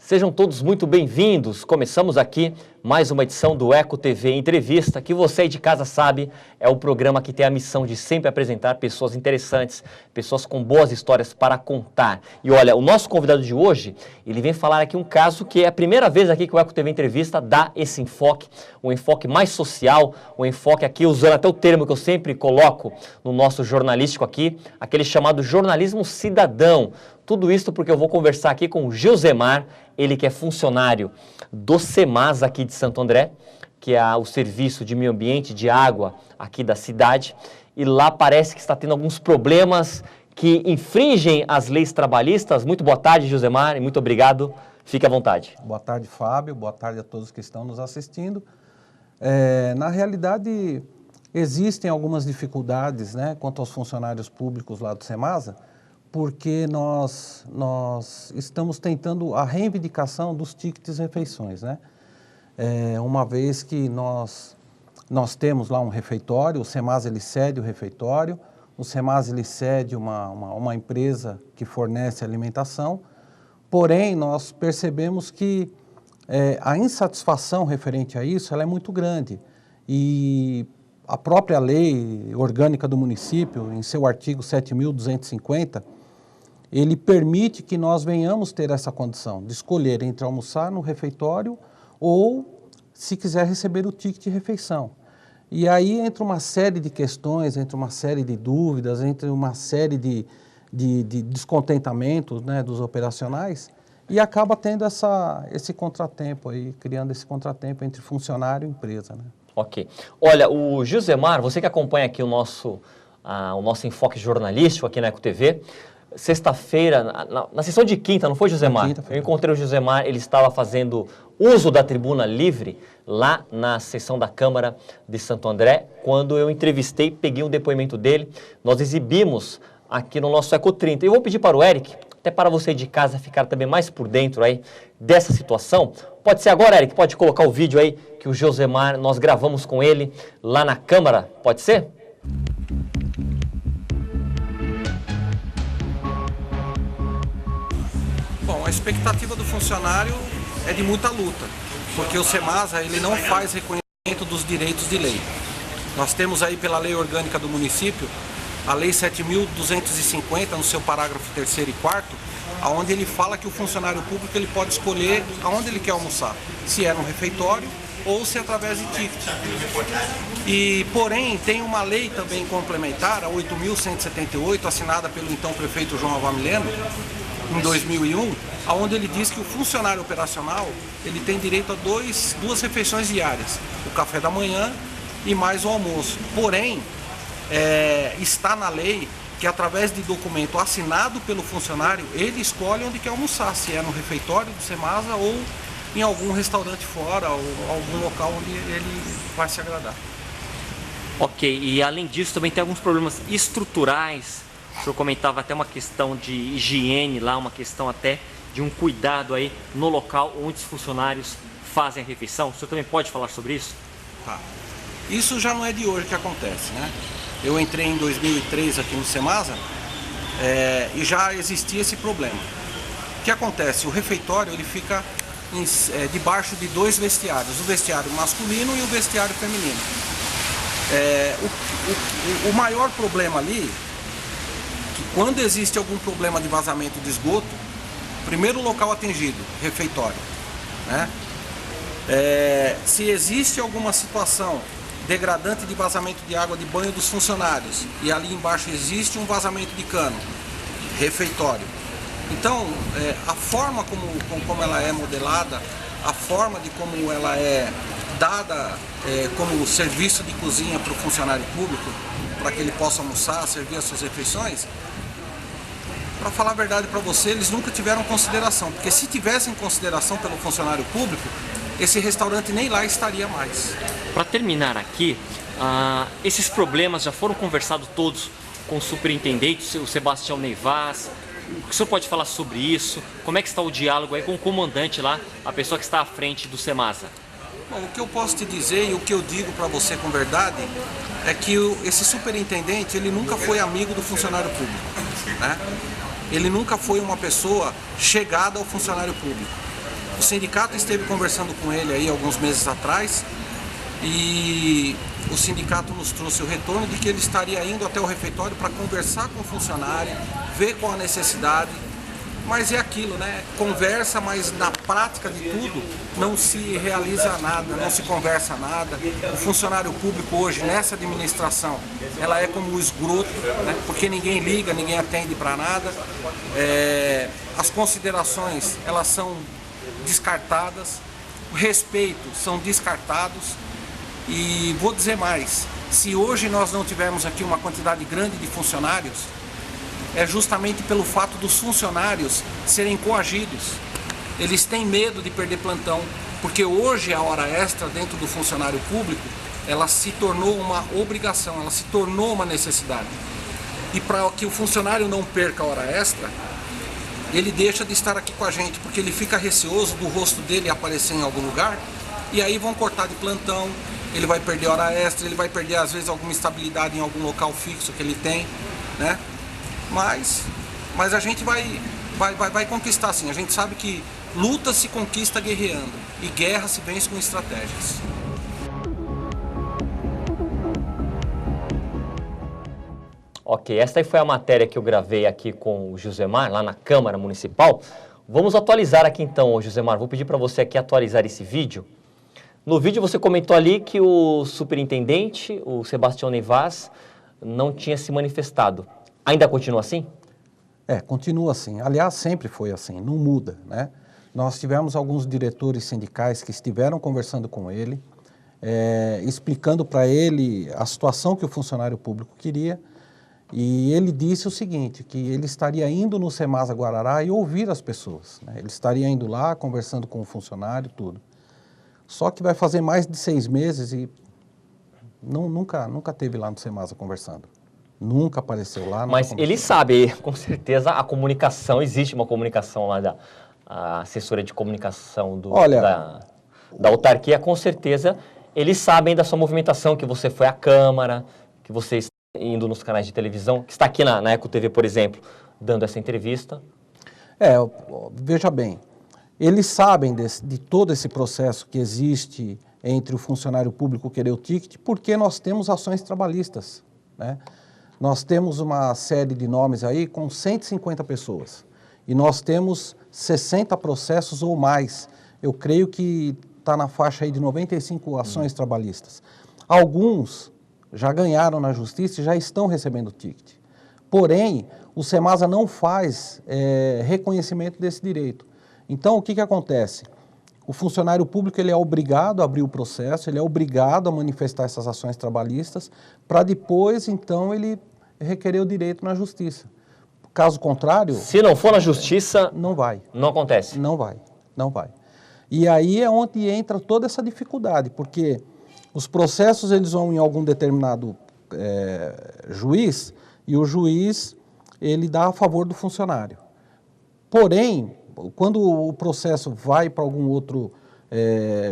Sejam todos muito bem-vindos. Começamos aqui mais uma edição do Eco TV Entrevista, que você aí de casa sabe, é o programa que tem a missão de sempre apresentar pessoas interessantes, pessoas com boas histórias para contar. E olha, o nosso convidado de hoje, ele vem falar aqui um caso que é a primeira vez aqui que o Eco TV Entrevista dá esse enfoque, um enfoque mais social, um enfoque aqui, usando até o termo que eu sempre coloco no nosso jornalístico aqui, aquele chamado jornalismo cidadão. Tudo isso porque eu vou conversar aqui com o Gilzemar, ele que é funcionário do Semasa aqui de Santo André, que é o serviço de meio ambiente, de água aqui da cidade, e lá parece que está tendo alguns problemas que infringem as leis trabalhistas. Muito boa tarde, Gilzemar, e muito obrigado. Fique à vontade. Boa tarde, Fábio. Boa tarde a todos que estão nos assistindo. Na realidade, existem algumas dificuldades, né, quanto aos funcionários públicos lá do Semasa, porque nós estamos tentando a reivindicação dos tickets refeições, né? Uma vez que nós temos lá um refeitório, o Semasa ele cede o refeitório, o Semasa ele cede uma empresa que fornece alimentação, porém nós percebemos que a insatisfação referente a isso ela é muito grande e a própria lei orgânica do município, em seu artigo 7.250, ele permite que nós venhamos ter essa condição de escolher entre almoçar no refeitório ou, se quiser, receber o ticket de refeição. E aí entra uma série de questões, entra uma série de dúvidas, entra uma série de descontentamentos, né, dos operacionais e acaba tendo esse contratempo aí, criando esse contratempo entre funcionário e empresa, né? Ok. Olha, o Gilzemar, você que acompanha aqui o nosso enfoque jornalístico aqui na Eco TV, sexta-feira, na sessão de quinta, não foi, Gilzemar? Eu encontrei o Gilzemar, ele estava fazendo uso da tribuna livre lá na sessão da Câmara de Santo André. Quando eu entrevistei, peguei um depoimento dele, nós exibimos aqui no nosso Eco 30. Eu vou pedir para o Eric, até para você de casa ficar também mais por dentro aí dessa situação. Pode ser agora, Eric? Pode colocar o vídeo aí que o Gilzemar, nós gravamos com ele lá na Câmara, pode ser? Bom, a expectativa do funcionário é de muita luta, porque o Semasa ele não faz reconhecimento dos direitos de lei. Nós temos aí pela lei orgânica do município, a lei 7.250, no seu parágrafo 3º e 4º, onde ele fala que o funcionário público ele pode escolher aonde ele quer almoçar, se é no refeitório ou se é através de ticket. E, porém, tem uma lei também complementar, a 8.178, assinada pelo então prefeito João Avamileno, em 2001, onde ele diz que o funcionário operacional ele tem direito a duas refeições diárias, o café da manhã e mais o almoço. Porém, está na lei que através de documento assinado pelo funcionário, ele escolhe onde quer almoçar, se é no refeitório do Semasa ou em algum restaurante fora ou algum local onde ele vai se agradar. Ok, e além disso também tem alguns problemas estruturais. O senhor comentava até uma questão de higiene lá, uma questão até de um cuidado aí no local onde os funcionários fazem a refeição. O senhor também pode falar sobre isso? Tá. Isso já não é de hoje que acontece, né? Eu entrei em 2003 aqui no Semasa e já existia esse problema. O que acontece? O refeitório ele fica debaixo de dois vestiários, o vestiário masculino e o vestiário feminino. O maior problema ali, que quando existe algum problema de vazamento de esgoto, primeiro local atingido, refeitório, né? Se existe alguma situação degradante de vazamento de água de banho dos funcionários e ali embaixo existe um vazamento de cano, refeitório. Então, a forma como ela é modelada, a forma de como ela é dada como serviço de cozinha para o funcionário público, para que ele possa almoçar, servir as suas refeições, para falar a verdade para você, eles nunca tiveram consideração, porque se tivessem consideração pelo funcionário público, esse restaurante nem lá estaria mais. Para terminar aqui, esses problemas já foram conversados todos com o superintendente, o Sebastião Neivaz. O senhor pode falar sobre isso? Como é que está o diálogo aí com o comandante lá, a pessoa que está à frente do Semasa? Bom, o que eu posso te dizer e o que eu digo para você com verdade é que esse superintendente ele nunca foi amigo do funcionário público, né? Ele nunca foi uma pessoa chegada ao funcionário público. O sindicato esteve conversando com ele aí alguns meses atrás e o sindicato nos trouxe o retorno de que ele estaria indo até o refeitório para conversar com o funcionário, ver qual a necessidade, mas é aquilo, né? Conversa, mas na prática de tudo não se realiza nada, não se conversa nada. O funcionário público hoje, nessa administração, ela é como o esgoto, né? Porque ninguém liga, ninguém atende para nada. As considerações, elas são descartadas, o respeito são descartados. E vou dizer mais, se hoje nós não tivermos aqui uma quantidade grande de funcionários, é justamente pelo fato dos funcionários serem coagidos. Eles têm medo de perder plantão, porque hoje a hora extra dentro do funcionário público, ela se tornou uma obrigação, ela se tornou uma necessidade. E para que o funcionário não perca a hora extra, ele deixa de estar aqui com a gente, porque ele fica receoso do rosto dele aparecer em algum lugar, e aí vão cortar de plantão, ele vai perder hora extra, ele vai perder às vezes alguma estabilidade em algum local fixo que ele tem, né? Mas a gente vai conquistar sim. A gente sabe que luta se conquista guerreando e guerra se vence com estratégias. Ok, esta aí foi a matéria que eu gravei aqui com o Josemar, lá na Câmara Municipal. Vamos atualizar aqui então, Josemar. Vou pedir para você aqui atualizar esse vídeo. No vídeo você comentou ali que o superintendente, o Sebastião Nevas, não tinha se manifestado. Ainda continua assim? Continua assim. Aliás, sempre foi assim, não muda, né? Nós tivemos alguns diretores sindicais que estiveram conversando com ele, explicando para ele a situação que o funcionário público queria, e ele disse o seguinte, que ele estaria indo no Semasa Guarará e ouvir as pessoas, né? Ele estaria indo lá, conversando com o funcionário, tudo. Só que vai fazer mais de 6 meses e nunca teve lá no Semasa conversando. Nunca apareceu lá. Mas ele sabe, com certeza, a comunicação, existe uma comunicação lá da assessoria de comunicação da autarquia, com certeza, eles sabem da sua movimentação, que você foi à Câmara, que você está indo nos canais de televisão, que está aqui na Eco TV, por exemplo, dando essa entrevista. Veja bem, eles sabem de todo esse processo que existe entre o funcionário público querer o ticket, porque nós temos ações trabalhistas, né? Nós temos uma série de nomes aí com 150 pessoas e nós temos 60 processos ou mais. Eu creio que está na faixa aí de 95 ações trabalhistas. Alguns já ganharam na justiça e já estão recebendo ticket. Porém, o Semasa não faz reconhecimento desse direito. Então, o que acontece? O funcionário público ele é obrigado a abrir o processo, ele é obrigado a manifestar essas ações trabalhistas, para depois, então, ele requerer o direito na justiça. Caso contrário... Se não for na justiça... Não vai. Não acontece? Não vai. E aí é onde entra toda essa dificuldade, porque os processos eles vão em algum determinado juiz, e o juiz ele dá a favor do funcionário. Porém, quando o processo vai para algum outro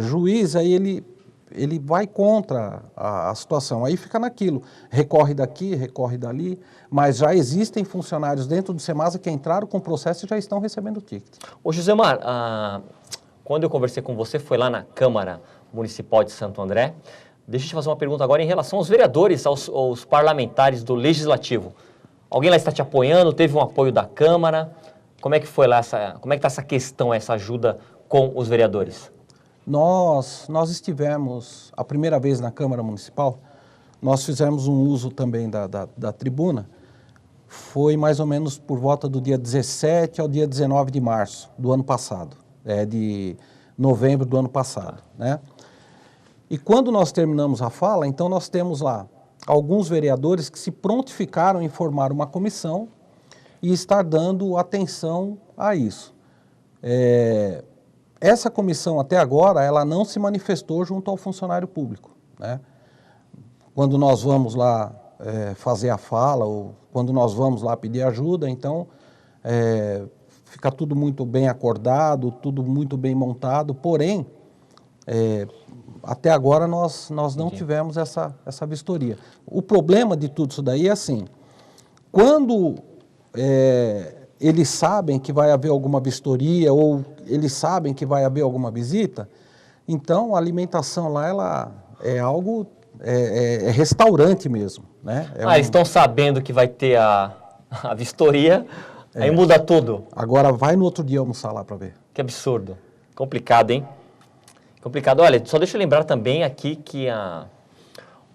juiz, aí ele vai contra a situação, aí fica naquilo, recorre daqui, recorre dali, mas já existem funcionários dentro do Semasa que entraram com o processo e já estão recebendo o ticket. Ô Josemar, quando eu conversei com você, foi lá na Câmara Municipal de Santo André. Deixa eu te fazer uma pergunta agora em relação aos vereadores, aos parlamentares do Legislativo. Alguém lá está te apoiando? Teve um apoio da Câmara? Como é que foi lá, como é que está essa questão, essa ajuda com os vereadores? Nós estivemos, a primeira vez na Câmara Municipal, nós fizemos um uso também da tribuna, foi mais ou menos por volta do dia 17 ao dia 19 de março do ano passado, de novembro do ano passado, né? E quando nós terminamos a fala, então nós temos lá alguns vereadores que se prontificaram em formar uma comissão e estar dando atenção a isso. Essa comissão até agora, ela não se manifestou junto ao funcionário público, né? Quando nós vamos lá fazer a fala ou quando nós vamos lá pedir ajuda, então fica tudo muito bem acordado, tudo muito bem montado, porém, até agora nós não tivemos essa vistoria. O problema de tudo isso daí é assim, quando eles sabem que vai haver alguma vistoria ou eles sabem que vai haver alguma visita, então a alimentação lá ela é algo, é restaurante mesmo, né? Eles estão sabendo que vai ter a vistoria, aí muda tudo. Agora vai no outro dia almoçar lá para ver. Que absurdo. Complicado, hein? Complicado. Olha, só deixa eu lembrar também aqui que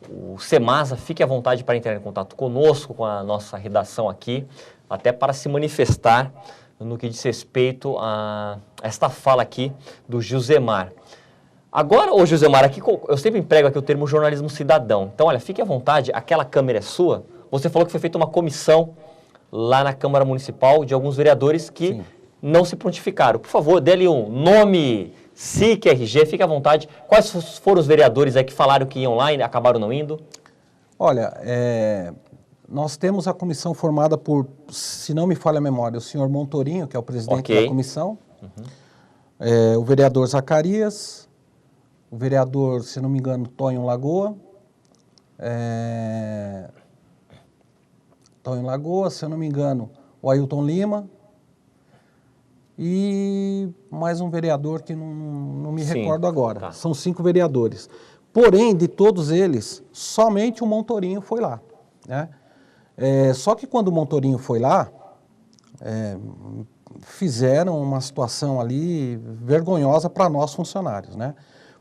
o Semasa fique à vontade para entrar em contato conosco, com a nossa redação aqui, até para se manifestar no que diz respeito a esta fala aqui do Josemar. Agora, ô Josemar, aqui eu sempre emprego aqui o termo jornalismo cidadão. Então, olha, fique à vontade, aquela câmera é sua. Você falou que foi feita uma comissão lá na Câmara Municipal de alguns vereadores que Sim. não se prontificaram. Por favor, dê-lhe um nome, SIC, RG, fique à vontade. Quais foram os vereadores aí que falaram que iam lá e acabaram não indo? Olha, nós temos a comissão formada por, se não me falha a memória, o senhor Montorinho, que é o presidente da comissão, o vereador Zacarias, o vereador, se não me engano, Tonho Lagoa, se eu não me engano, o Ailton Lima, e mais um vereador que não me recordo agora. Tá. São 5 vereadores. Porém, de todos eles, somente o Montorinho foi lá, né? Só que quando o Montorinho foi lá, fizeram uma situação ali vergonhosa para nós funcionários, né?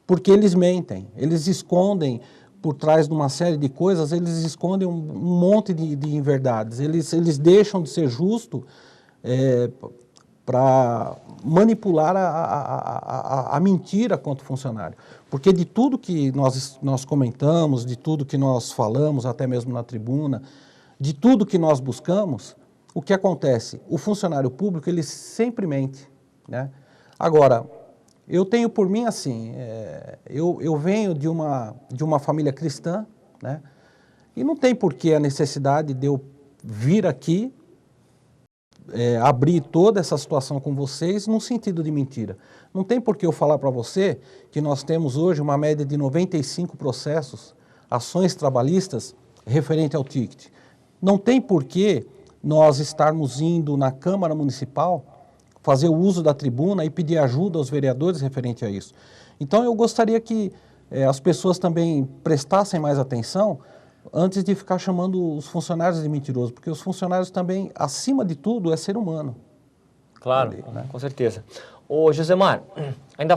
Porque eles mentem, eles escondem por trás de uma série de coisas, eles escondem um monte de inverdades, eles deixam de ser justos para manipular a mentira contra o funcionário. Porque de tudo que nós comentamos, de tudo que nós falamos, até mesmo na tribuna, de tudo que nós buscamos, o que acontece? O funcionário público, ele sempre mente, né? Agora, eu tenho por mim assim, eu venho de uma família cristã, né? E não tem por que a necessidade de eu vir aqui abrir toda essa situação com vocês num sentido de mentira. Não tem por que eu falar para você que nós temos hoje uma média de 95 processos, ações trabalhistas referente ao ticket. Não tem por que nós estarmos indo na Câmara Municipal fazer o uso da tribuna e pedir ajuda aos vereadores referente a isso. Então eu gostaria que as pessoas também prestassem mais atenção antes de ficar chamando os funcionários de mentirosos, porque os funcionários também, acima de tudo, é ser humano. Claro, né? Com certeza. Ô Josemar, ainda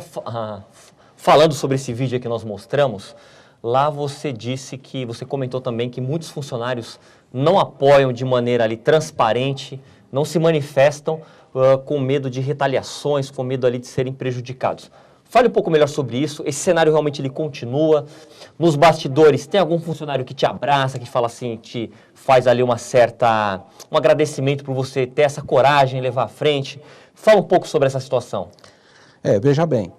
falando sobre esse vídeo aí que nós mostramos, lá você disse que, você comentou também que muitos funcionários não apoiam de maneira ali transparente, não se manifestam com medo de retaliações, com medo ali de serem prejudicados. Fale um pouco melhor sobre isso. Esse cenário realmente ele continua. Nos bastidores, tem algum funcionário que te abraça, que fala assim, te faz ali um agradecimento por você ter essa coragem, levar à frente? Fala um pouco sobre essa situação. Veja bem,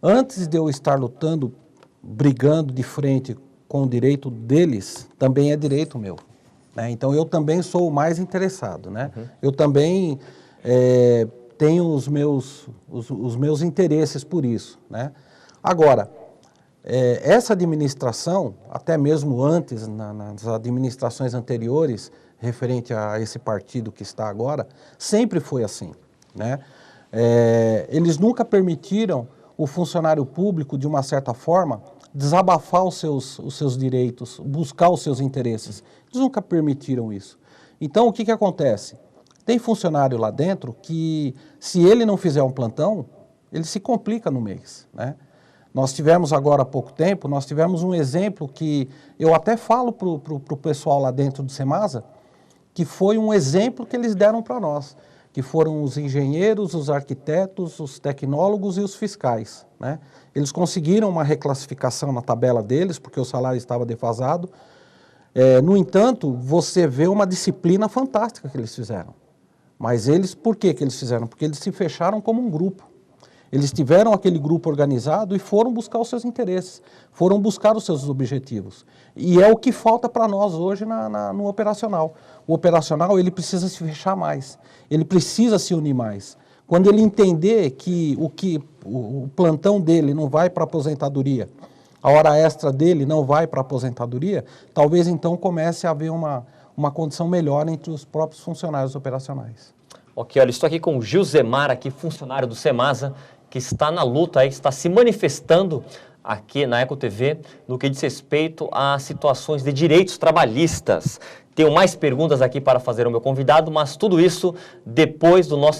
antes de eu estar lutando, brigando de frente com o direito deles, também é direito meu, né? Então eu também sou o mais interessado, né? Eu também tenho os meus interesses por isso, né? Agora, essa administração, até mesmo antes, nas administrações anteriores, referente a esse partido que está agora, sempre foi assim, né? Eles nunca permitiram o funcionário público, de uma certa forma, desabafar os seus direitos, buscar os seus interesses. Eles nunca permitiram isso. Então, o que acontece? Tem funcionário lá dentro que, se ele não fizer um plantão, ele se complica no mês, né? Nós tivemos agora há pouco tempo, nós tivemos um exemplo que eu até falo para o pessoal lá dentro do Semasa, que foi um exemplo que eles deram para nós, que foram os engenheiros, os arquitetos, os tecnólogos e os fiscais, né? Eles conseguiram uma reclassificação na tabela deles, porque o salário estava defasado. No entanto, você vê uma disciplina fantástica que eles fizeram. Mas eles, por que eles fizeram? Porque eles se fecharam como um grupo. Eles tiveram aquele grupo organizado e foram buscar os seus interesses, foram buscar os seus objetivos. E é o que falta para nós hoje no operacional. O operacional, ele precisa se fechar mais, ele precisa se unir mais. Quando ele entender que o plantão dele não vai para a aposentadoria, a hora extra dele não vai para a aposentadoria, talvez então comece a haver uma condição melhor entre os próprios funcionários operacionais. Ok, olha, estou aqui com o Gilzemar, aqui, funcionário do Semasa, que está na luta, aí, está se manifestando aqui na EcoTV no que diz respeito a situações de direitos trabalhistas. Tenho mais perguntas aqui para fazer ao meu convidado, mas tudo isso depois do nosso